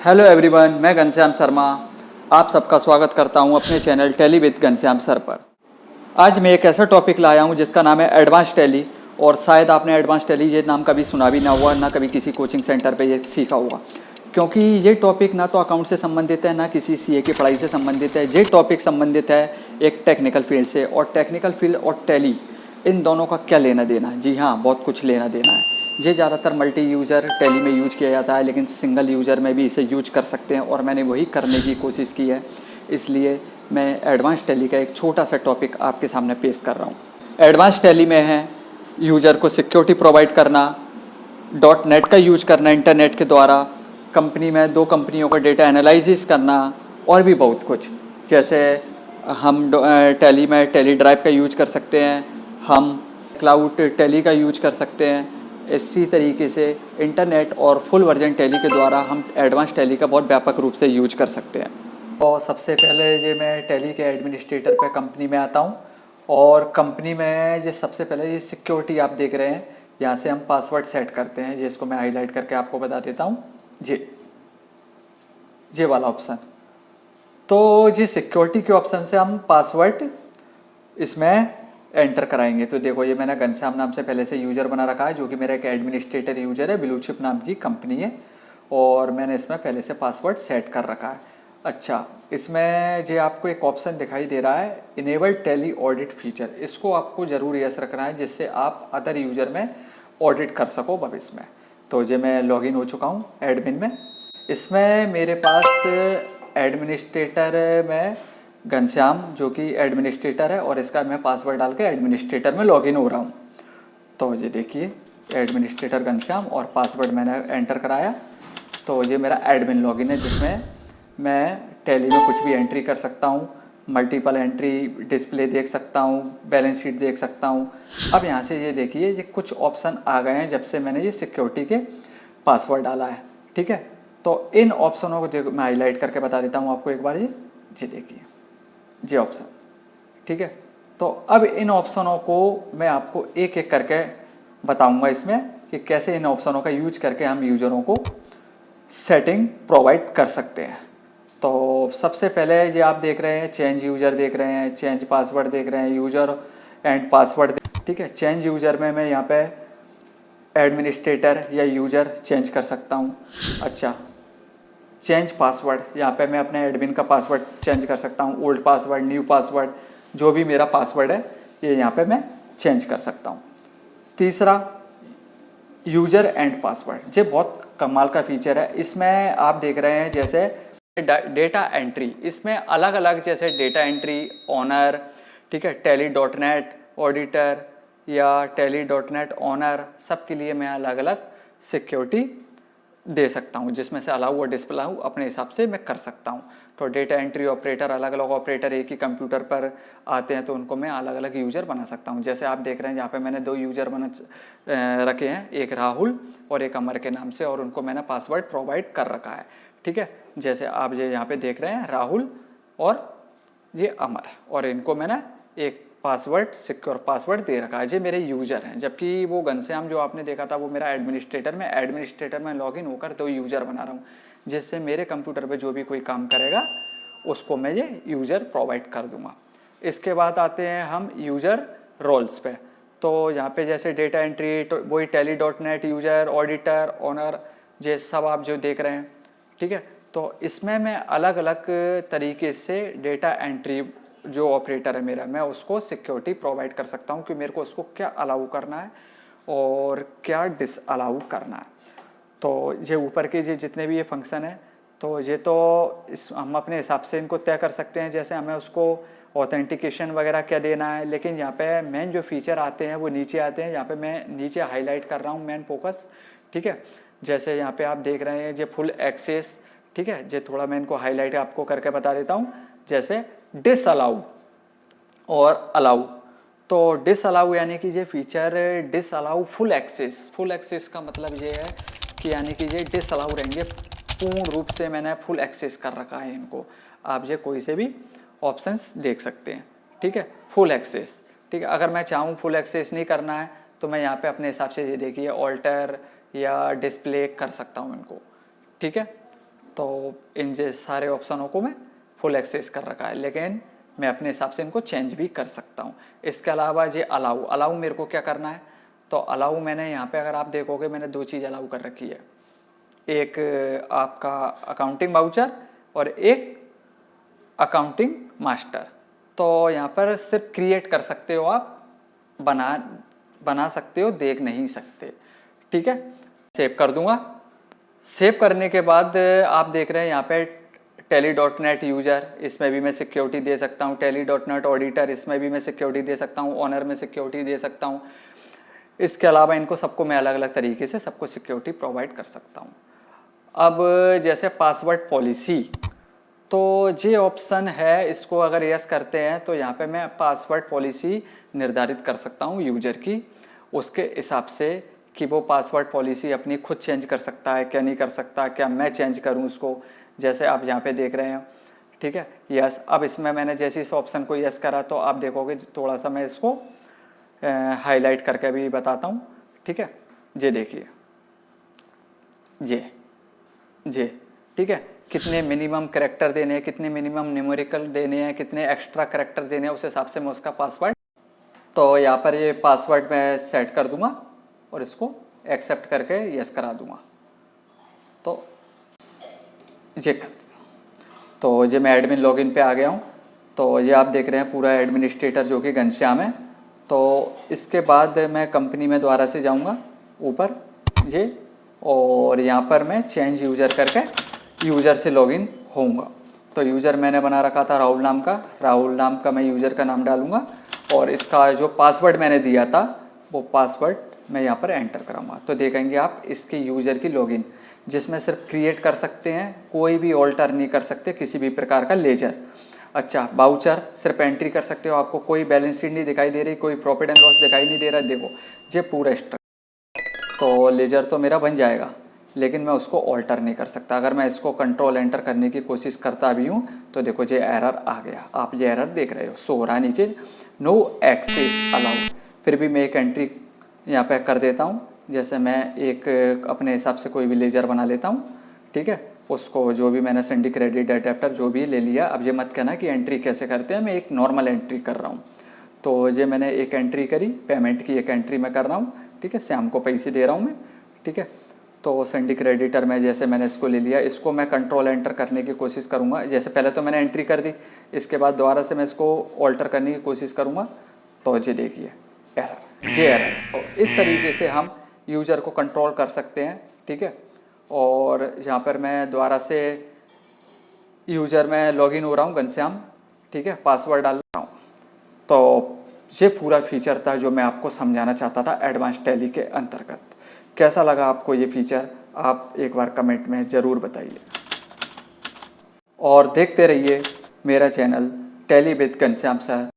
Hello everyone, मैं घनश्याम शर्मा आप सबका स्वागत करता हूं अपने channel tally with Ghanshyam sir पर। आज मैं एक ऐसा टॉपिक लाया हूं जिसका नाम है एडवांस टैली। और शायद आपने एडवांस टैली ये नाम कभी सुना भी ना हुआ, ना कभी किसी कोचिंग सेंटर पे ये सीखा हुआ, क्योंकि ये टॉपिक ना तो अकाउंट से संबंधित है, ना किसी सीए की पढ़ाई से संबंधित है। ये टॉपिक संबंधित है एक टेक्निकल फील्ड से, और टेक्निकल फील्ड और टैली इन दोनों का क्या लेना देना। जी हाँ, बहुत कुछ लेना देना है। ये ज़्यादातर मल्टी यूज़र टैली में यूज किया जाता है, लेकिन सिंगल यूज़र में भी इसे यूज कर सकते हैं, और मैंने वही करने की कोशिश की है। इसलिए मैं एडवांस टैली का एक छोटा सा टॉपिक आपके सामने पेश कर रहा हूँ। एडवांस टैली में है यूज़र को सिक्योरिटी प्रोवाइड करना, डॉट नेट का यूज करना इंटरनेट के द्वारा, कंपनी में दो कंपनियों का डेटा एनालिसिस करना, और भी बहुत कुछ। जैसे हम टैली में टैली ड्राइव का यूज कर सकते हैं, हम क्लाउड टैली का यूज कर सकते हैं। इसी तरीके से इंटरनेट और फुल वर्जन टैली के द्वारा हम एडवांस टैली का बहुत व्यापक रूप से यूज कर सकते हैं। और सबसे पहले जो मैं टैली के एडमिनिस्ट्रेटर पे कंपनी में आता हूँ, और कंपनी में जो सबसे पहले ये सिक्योरिटी आप देख रहे हैं, यहाँ से हम पासवर्ड सेट करते हैं। जिसको मैं हाईलाइट करके आपको बता देता हूँ, ये वाला ऑप्शन। तो ये सिक्योरिटी के ऑप्शन से हम पासवर्ड इसमें एंटर कराएंगे। तो देखो, ये मैंने घनश्याम नाम से पहले से यूज़र बना रखा है, जो कि मेरा एक एडमिनिस्ट्रेटर यूज़र है, ब्लूचिप नाम की कंपनी है, और मैंने इसमें पहले से पासवर्ड सेट कर रखा है। अच्छा, इसमें जो आपको एक ऑप्शन दिखाई दे रहा है इनेबल टैली ऑडिट फीचर, इसको आपको ज़रूर यस रखना है, जिससे आप अदर यूज़र में ऑडिट कर सको भविष्य में। तो ये मैं लॉगिन हो चुका हूँ एडमिन में। इसमें मेरे पास एडमिनिस्ट्रेटर में घनश्याम जो कि एडमिनिस्ट्रेटर है, और इसका मैं पासवर्ड डाल के एडमिनिस्ट्रेटर में लॉगिन हो रहा हूँ। तो ये देखिए, एडमिनिस्ट्रेटर घनश्याम, और पासवर्ड मैंने एंटर कराया। तो ये मेरा एडमिन लॉगिन है, जिसमें मैं टैली में कुछ भी एंट्री कर सकता हूँ, मल्टीपल एंट्री डिस्प्ले देख सकता हूँ, बैलेंस शीट देख सकता हूँ। अब यहाँ से ये देखिए, ये कुछ ऑप्शन आ गए हैं जब से मैंने ये सिक्योरिटी के पासवर्ड डाला है। ठीक है, तो इन ऑप्शनों को देखो, मैं हाईलाइट करके बता देता हूँ आपको एक बार। ये देखिए, ये ऑप्शन। ठीक है, तो अब इन ऑप्शनों को मैं आपको एक एक करके बताऊंगा इसमें, कि कैसे इन ऑप्शनों का यूज करके हम यूजरों को सेटिंग प्रोवाइड कर सकते हैं। तो सबसे पहले ये आप देख रहे हैं, चेंज यूज़र देख रहे हैं, चेंज पासवर्ड देख रहे हैं, यूज़र एंड पासवर्ड। ठीक है, चेंज यूज़र में मैं यहाँ पे एडमिनिस्ट्रेटर या यूज़र चेंज कर सकता हूँ। अच्छा, चेंज पासवर्ड, यहाँ पे मैं अपने एडमिन का पासवर्ड चेंज कर सकता हूँ। ओल्ड पासवर्ड, न्यू पासवर्ड, जो भी मेरा पासवर्ड है ये यहाँ पे मैं चेंज कर सकता हूँ। तीसरा, यूज़र एंड पासवर्ड, ये बहुत कमाल का फीचर है। इसमें आप देख रहे हैं जैसे डेटा एंट्री, इसमें अलग अलग जैसे डेटा एंट्री ऑनर, ठीक है, टैली डॉट नेट ऑडिटर या टैली डॉट नेट ऑनर, सब के लिए मैं अलग अलग सिक्योरिटी दे सकता हूँ, जिसमें से अलाउ और डिसअलाउ अपने हिसाब से मैं कर सकता हूँ। तो डेटा एंट्री ऑपरेटर, अलग अलग ऑपरेटर एक ही कंप्यूटर पर आते हैं, तो उनको मैं अलग अलग यूज़र बना सकता हूँ। जैसे आप देख रहे हैं, यहाँ पे मैंने दो यूज़र बना रखे हैं, एक राहुल और एक अमर के नाम से, और उनको मैंने पासवर्ड प्रोवाइड कर रखा है। ठीक है, जैसे आप ये यहाँ पे देख रहे हैं, राहुल और ये अमर, और इनको मैंने एक पासवर्ड, सिक्योर पासवर्ड दे रखा है। ये मेरे यूज़र हैं, जबकि वो घनश्याम जो आपने देखा था वो मेरा एडमिनिस्ट्रेटर में लॉगिन होकर दो यूज़र बना रहा हूँ, जिससे मेरे कंप्यूटर पे जो भी कोई काम करेगा उसको मैं ये यूज़र प्रोवाइड कर दूंगा। इसके बाद आते हैं हम यूज़र रोल्स पे। तो यहाँ पे जैसे डेटा एंट्री, तो वही Tally dot net user, auditor, owner, ये सब आप जो देख रहे हैं। ठीक है, तो इसमें मैं अलग अलग तरीके से डेटा एंट्री जो ऑपरेटर है मेरा, मैं उसको सिक्योरिटी प्रोवाइड कर सकता हूँ कि मेरे को उसको क्या अलाउ करना है और क्या डिसअलाउ करना है। तो ये ऊपर के ये जितने भी ये फंक्शन है, तो ये तो हम अपने हिसाब से इनको तय कर सकते हैं, जैसे हमें उसको ऑथेंटिकेशन वगैरह क्या देना है। लेकिन यहाँ पे मेन जो फीचर आते हैं वो नीचे आते हैं, यहाँ पे मैं नीचे हाईलाइट कर रहा हूँ मेन फोकस। ठीक है, जैसे यहाँ पे आप देख रहे हैं ये फुल एक्सेस। ठीक है, ये थोड़ा मैं इनको हाईलाइट आपको करके बता देता हूँ, जैसे डिसअलाउ और अलाउ। तो डिसअलाउ यानी कि ये feature disallow full access. Full access का मतलब ये है कि यानी कि ये डिसअलाउ रहेंगे, पूर्ण रूप से मैंने फुल एक्सेस कर रखा है इनको। आप ये कोई से भी ऑप्शंस देख सकते हैं। ठीक है, फुल एक्सेस। ठीक है, अगर मैं चाहूँ फुल एक्सेस नहीं करना है तो मैं यहाँ पे अपने हिसाब से ये देखिए ऑल्टर या डिस्प्ले कर सकता हूँ इनको। ठीक है, तो इन जे सारे ऑप्शनों को मैं फुल एक्सेस कर रखा है, लेकिन मैं अपने हिसाब से इनको चेंज भी कर सकता हूँ। इसके अलावा ये अलाउ मेरे को क्या करना है, तो अलाउ मैंने यहाँ पे अगर आप देखोगे मैंने 2 चीज़ अलाउ कर रखी है, एक आपका अकाउंटिंग वाउचर और एक अकाउंटिंग मास्टर। तो यहाँ पर सिर्फ क्रिएट कर सकते हो आप, बना सकते हो, देख नहीं सकते। ठीक है, सेव कर दूंगा। सेव करने के बाद आप देख रहे हैं यहाँ पे tally.net यूजर, इसमें भी मैं सिक्योरिटी दे सकता हूँ। tally.net ऑडिटर, इसमें भी मैं सिक्योरिटी दे सकता हूँ। ऑनर में सिक्योरिटी दे सकता हूँ। इसके अलावा इनको सबको मैं अलग अलग तरीके से सबको सिक्योरिटी प्रोवाइड कर सकता हूँ। अब जैसे पासवर्ड पॉलिसी, तो ये ऑप्शन है, इसको अगर यस करते हैं तो यहाँ पे मैं पासवर्ड पॉलिसी निर्धारित कर सकता हूँ यूजर की, उसके हिसाब से कि वो पासवर्ड पॉलिसी अपनी खुद चेंज कर सकता है क्या नहीं कर सकता, क्या मैं चेंज करूँ उसको, जैसे आप यहाँ पे देख रहे हैं। ठीक है, यस। अब इसमें मैंने जैसे इस ऑप्शन को यस करा तो आप देखोगे थोड़ा सा मैं इसको हाईलाइट करके भी बताता हूँ। ठीक है, ये देखिए जे ठीक है, कितने मिनिमम कैरेक्टर देने हैं, कितने मिनिमम न्यूमेरिकल देने हैं, कितने एक्स्ट्रा कैरेक्टर देने हैं, उस हिसाब से मैं उसका पासवर्ड, तो यहाँ पर ये पासवर्ड मैं सेट कर दूंगा और इसको एक्सेप्ट करके यस करा दूंगा। तो ये कर तो ये मैं एडमिन लॉगिन पे आ गया हूँ। तो ये आप देख रहे हैं पूरा एडमिनिस्ट्रेटर जो कि घनश्याम है। तो इसके बाद मैं कंपनी में दोबारा से जाऊँगा ऊपर ये, और यहाँ पर मैं चेंज यूज़र करके यूज़र से लॉगिन होऊंगा। तो यूज़र मैंने बना रखा था राहुल नाम का मैं यूज़र का नाम डालूंगा और इसका जो पासवर्ड मैंने दिया था वो पासवर्ड मैं यहाँ पर एंटर कराऊंगा। तो देखेंगे आप इसके यूज़र की लॉगिन, जिसमें सिर्फ क्रिएट कर सकते हैं, कोई भी ऑल्टर नहीं कर सकते किसी भी प्रकार का लेजर। अच्छा, वाउचर सिर्फ एंट्री कर सकते हो, आपको कोई बैलेंस शीट नहीं दिखाई दे रही, कोई प्रॉफिट एंड लॉस दिखाई नहीं दे रहा। देखो ये पूरा स्ट्रक्चर, तो लेजर तो मेरा बन जाएगा लेकिन मैं उसको ऑल्टर नहीं कर सकता। अगर मैं इसको कंट्रोल एंटर करने की कोशिश करता भी हूँ तो देखो ये एरर आ गया, आप ये एरर देख रहे हो, शो हो रहा है नीचे नो एक्सेस अलाउड। फिर भी मैं एक एंट्री यहाँ पे कर देता हूँ, जैसे मैं एक अपने हिसाब से कोई भी लेजर बना लेता हूँ। ठीक है, उसको जो भी मैंने संडी क्रेडिट एडेप्टर जो भी ले लिया। अब ये मत कहना कि एंट्री कैसे करते हैं, मैं एक नॉर्मल एंट्री कर रहा हूँ। तो ये मैंने एक एंट्री करी, पेमेंट की एक एंट्री मैं कर रहा हूँ। ठीक है, श्याम को पैसे दे रहा हूँ मैं। ठीक है, तो संडी क्रेडिटर में जैसे मैंने इसको ले लिया, इसको मैं कंट्रोल एंटर करने की कोशिश करूँगा। जैसे पहले तो मैंने एंट्री कर दी, इसके बाद दोबारा से मैं इसको ऑल्टर करने की कोशिश करूँगा। तो ये देखिए एरर। तो इस तरीके से हम यूज़र को कंट्रोल कर सकते हैं। ठीक है, और यहाँ पर मैं दोबारा से यूज़र में लॉगिन हो रहा हूँ घनश्याम। ठीक है, पासवर्ड डाल रहा हूँ। तो ये पूरा फीचर था जो मैं आपको समझाना चाहता था एडवांस टैली के अंतर्गत। कैसा लगा आपको ये फीचर, आप एक बार कमेंट में ज़रूर बताइए और देखते रहिए मेरा channel tally with Ghanshyam sir.